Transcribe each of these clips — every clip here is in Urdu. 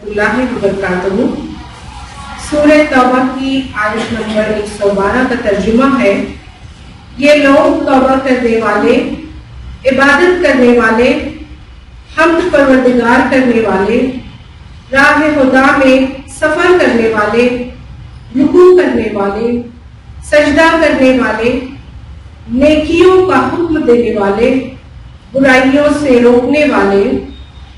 اللہ وبرکاتہ۔ سورہ توبہ کی آیت نمبر 112 کا ترجمہ ہے: یہ لوگ توبہ کرنے والے، عبادت کرنے والے، حمد پروردگار کرنے والے، راہ خدا میں سفر کرنے والے، رکوع کرنے والے، سجدہ کرنے والے، نیکیوں کا حکم دینے والے، برائیوں سے روکنے والے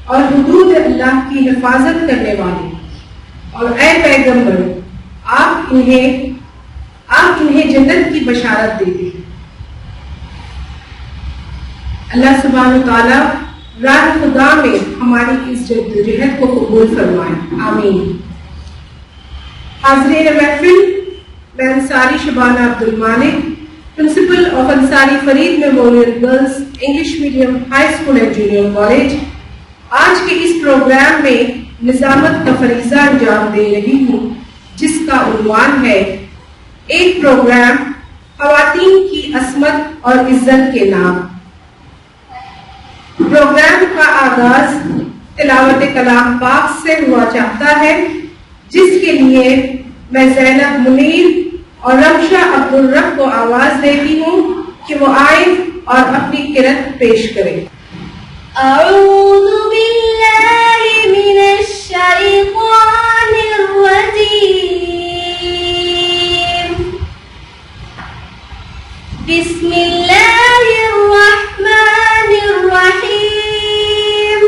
اور حدود اللہ کی حفاظت کرنے والے، اور اے پیغمبر آپ انہیں جنت کی بشارت دے دیں۔ اللہ سبحانہ وتعالی راہ خدا میں ہماری اس جدوجہد کو قبول فرمائے، آمین۔ حاضرین محفل، میں Ansari Shabana Abdul Malik, principle of Ansari Farid memorial girls English medium high school and junior college, آج کے اس پروگرام میں نظامت کا فریضہ انجام دے رہی ہوں، جس کا عنوان ہے ایک پروگرام خواتین کی عصمت اور عزت کے نام۔ پروگرام کا آغاز تلاوت کلام پاک سے ہوا چاہتا ہے، جس کے لیے میں زینب منیر اور رمشہ عبدالرب کو آواز دیتی ہوں کہ وہ آئیں اور اپنی قرأت پیش کریں۔ اعوذ باللہ من الشیطان الرجیم، بسم اللہ الرحمن الرحیم۔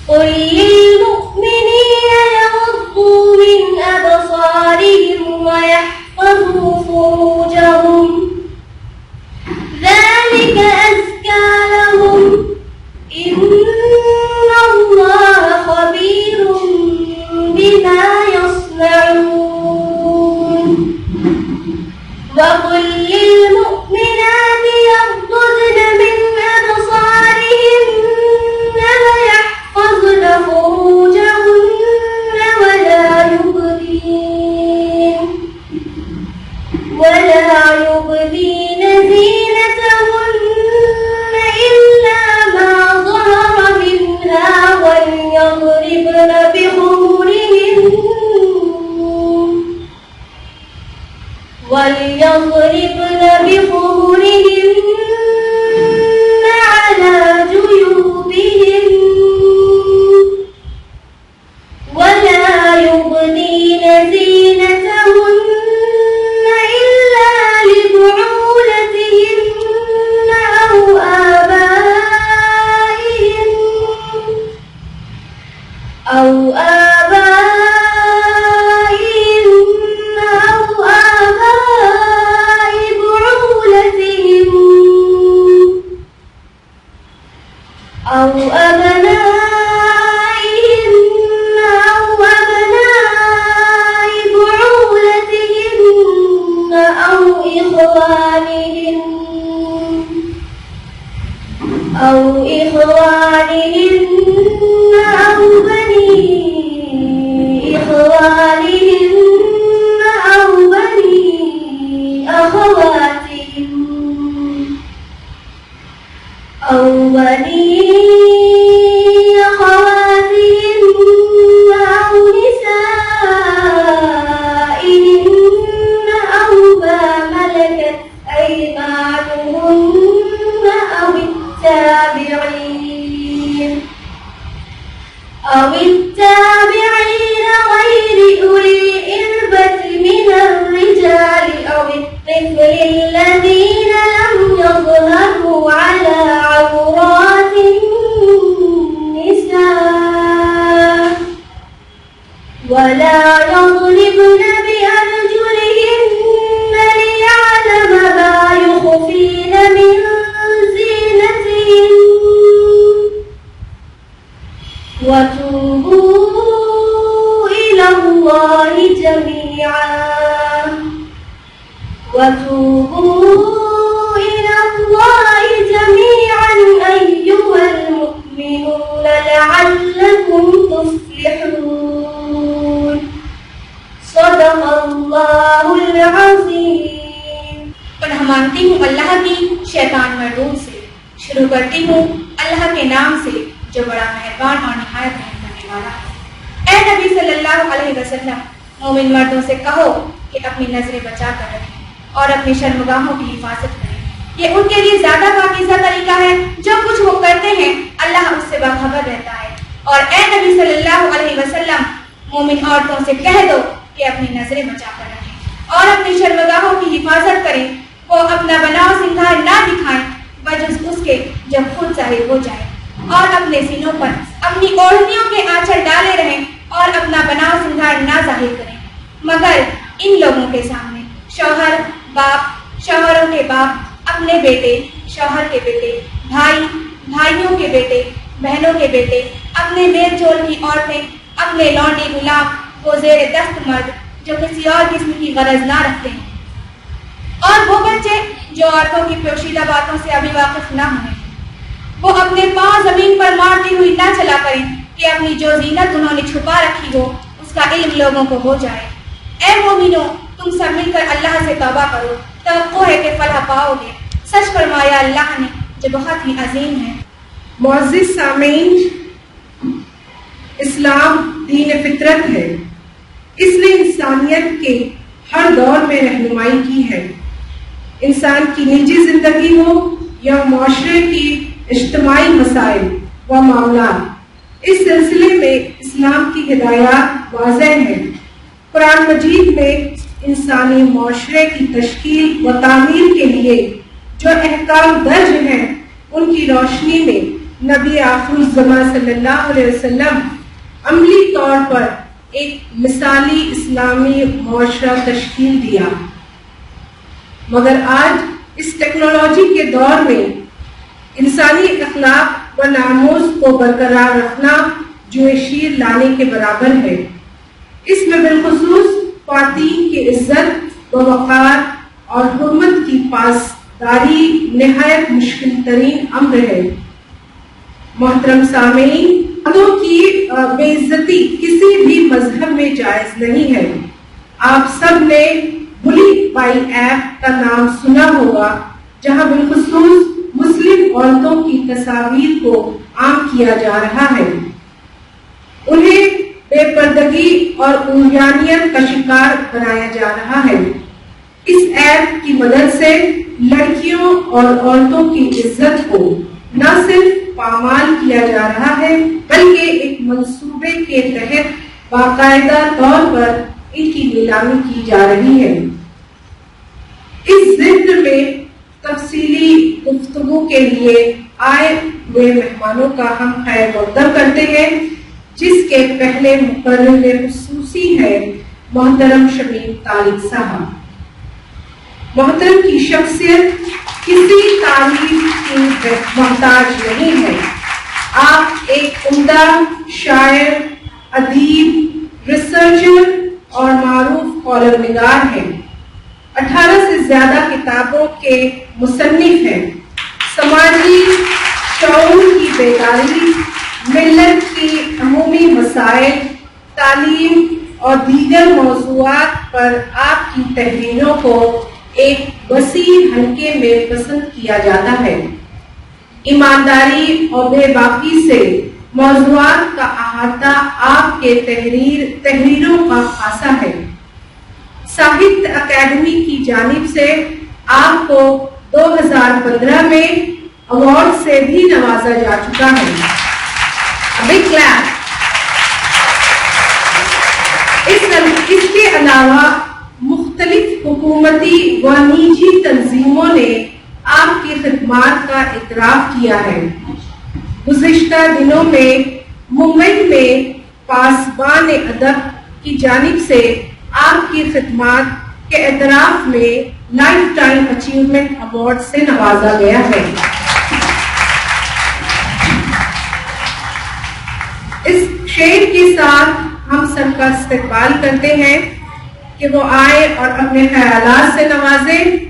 قل للمؤمنین یغضوا من ابصارهم ویحفظوا فروجهم ذلك أزكى لهم إن الله خبير بما يصنعون۔ وقل للمؤمنات يغضضن من أبصارهن ويحفظن فروجهن ولا يبدين زينتهن إلا ما ظهر منها وليضربن بخمرهن على جيوبهن ولا يبدين زينتهن إلا لبعولتهن أو آبائهن أو أبنائهن أو أبناء بعولتهن أو إخوانهن أو بني إخوانهن أو بني أخواتهن أو بني أخواتهن أو نسائهن أو ما ملكت أيمانهن أو التابعين غير أولي الإربة من الرجال أو الطفل الذين لم يظهروا على عورات النساء ولا يضربن بأرجلهن ليعلم ما يخفين من زينتهن وتوبوا إلى الله جميعا أيها المؤمنون لعلكم تفلحون۔ صدق اللہ العظیم۔ پناہ مانگتی ہوں اللہ کی شیطان مردود سے۔ شروع کرتی ہوں اللہ کے نام سے جو بڑا مہربان اور نہایت رحم کرنے والا ہے۔ اے نبی صلی اللہ علیہ وسلم، مومن مردوں سے کہو کہ اپنی نظریں بچا کر رکھیں اور اپنی شرمگاہوں کی حفاظت کریں، یہ ان کے لیے زیادہ پاکیزہ طریقہ ہے۔ جو کچھ وہ کرتے ہیں اللہ اس سے باخبر رہتا ہے۔ اور اے نبی صلی اللہ علیہ وسلم، مومن عورتوں سے کہہ دو کہ اپنی نظریں بچا کر رکھیں اور اپنی شرمگاہوں کی حفاظت کریں، وہ اپنا بناؤ سنگھار نہ دکھائیں بجز اس کے جب خود ظاہر ہو جائے، اور اپنے سینوں پر اپنی اوڑھنیوں کے آنچل ڈالے رہیں اور اپنا بناؤ سنگھار نہ ظاہر کریں، مگر ان لوگوں کے سامنے شوہر، باپ، شوہروں کے باپ، اپنے بیٹے، شوہر کے بیٹے، بھائی، بھائیوں کے بیٹے، بہنوں کے بیٹے، اپنے میل جول کی عورتیں، اپنے لونڈی غلام، وہ زیر دست مرد جو کسی اور قسم کی غرض نہ رکھتے ہیں، اور وہ بچے جو عورتوں کی پوشیدہ باتوں سے ابھی واقف نہ ہوئے، وہ اپنے پاؤں زمین پر مارتی ہوئی نہ چلا کریں کہ اپنی جو زینت انہوں نے چھپا رکھی ہو اس کا علم لوگوں کو ہو جائے۔ اے مومنو، تم سب مل کر اللہ سے توبہ کرو، توقع ہے کہ فلاح پاؤ گے۔ سچ فرمایا اللہ نے جو بہت ہی عظیم ہے۔ معزز سامعین، اسلام دین فطرت ہے۔ اس نے انسانیت کے ہر دور میں رہنمائی کی ہے، انسان کی نجی زندگی ہو یا معاشرے کی اجتماعی مسائل و معاملات، اس سلسلے میں اسلام کی ہدایات واضح ہیں۔ قرآن مجید میں انسانی معاشرے کی تشکیل و تعمیر کے لیے جو احکام درج ہیں، ان کی روشنی میں نبی آخر الزمان صلی اللہ علیہ وسلم عملی طور پر ایک مثالی اسلامی معاشرہ تشکیل دیا، مگر آج اس ٹیکنالوجی کے دور میں انسانی اخلاق و ناموس کو برقرار رکھنا جوئے شیر لانے کے برابر ہے۔ اس میں بالخصوص خواتین کی عزت و وقار اور حرمت کی پاسداری نہایت مشکل ترین امر ہے۔ محترم سامعین، مردوں کی بے عزتی کسی بھی مذہب میں جائز نہیں ہے۔ آپ سب نے بلی بائی ایپ کا نام سنا ہوگا، جہاں بالخصوص مسلم عورتوں کی تصاویر کو عام کیا جا رہا ہے، انہیں بے پردگی اور عریانیت کا شکار بنایا جا رہا ہے۔ اس ایپ کی مدد سے لڑکیوں اور عورتوں کی عزت کو نہ صرف پامال کیا جا رہا ہے، بلکہ ایک منصوبے کے تحت باقاعدہ طور پر ان کی نیلامی کی جا رہی ہے۔ اس ضمن میں تفصیلی گفتگو کے لیے آئے ہوئے مہمانوں کا ہم خیر مقدم کرتے ہیں، جس کے پہلے مقرر خصوصی ہے محترم شمیم طارق صاحب۔ محترم کی شخصیت کسی تعریف کی محتاج نہیں ہے۔ آپ ایک عمدہ شاعر، ادیب، ریسرچر اور معروف کالم نگار ہیں۔ 18 سے زیادہ کتابوں کے مصنف ہیں۔ سماجی شعور کی بیداری، ملت کی عمومی مسائل، تعلیم اور دیگر موضوعات پر آپ کی تحریروں کو ایک وسیع حلقے میں پسند کیا جاتا ہے۔ ایمانداری اور بے باکی سے موضوعات کا احاطہ آپ کے تحریروں کا خاصہ ہے۔ ساہتیہ اکیڈمی کی جانب سے آپ کو 2015 میں ایوارڈ سے بھی نوازا جا چکا ہے۔ بگ کلیپ۔ اس کے علاوہ مختلف حکومتی و نجی تنظیموں نے آپ کی خدمات کا اعتراف کیا ہے۔ گزشتہ دنوں میں ممبئی میں پاسبان ادب کی جانب سے آپ کی خدمات کے اعتراف میں لائف ٹائم اچیومنٹ ایوارڈ سے نوازا گیا ہے۔ اس شعر کے ساتھ ہم سب کا استقبال کرتے ہیں کہ وہ آئے اور اپنے خیالات سے نوازیں۔